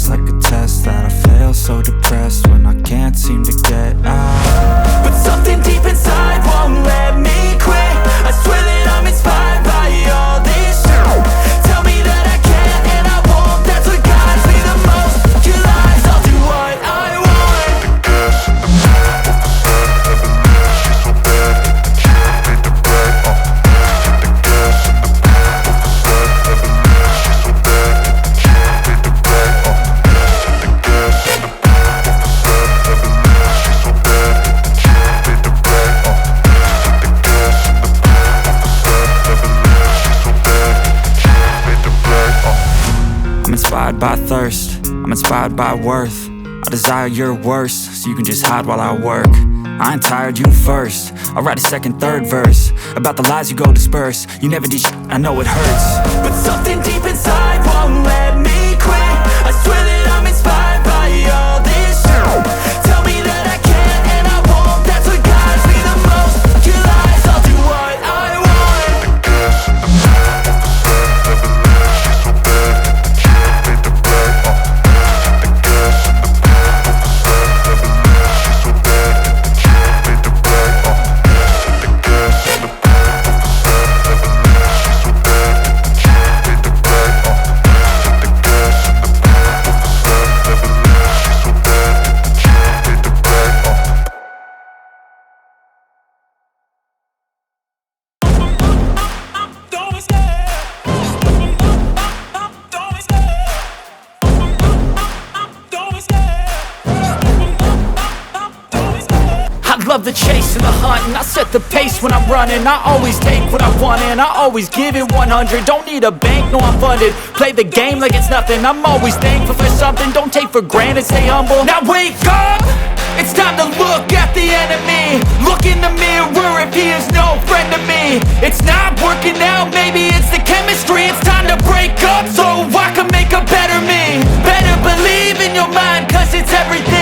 feels like a test that I fail, so depressed when I can't seem to get out. But something deep inside won't let me quit. I swear that I'm inspired by all this shit. Tell me that I can't and I won't. That's what guides me the most. Your lies, I'll do what I want. I'm inspired by thirst, I'm inspired by worth. I desire your worst, so you can just hide while I work. I ain't tired, you first. I'll write a second, third verse about the lies you go disperse. You never did shit, I know it hurts. But something deep inside won't let me quit. I swear that I'm inspired by all this shit. Tell me that I can't and I won't. That's what guides me the most. Your lies, I'll do what I want. I love the chase and the hunt, and I set the pace when I'm running. I always take what I want and I always give it 100. Don't need a bank, no I'm funded. Play the game like it's nothing. I'm always thankful for something. Don't take for granted, stay humble. Now wake up! It's time to look at the enemy. Look in the mirror if he is no friend to me. It's not working out, maybe it's the chemistry. It's time to break up so I can make a better me. Better believe in your mind, cause it's everything.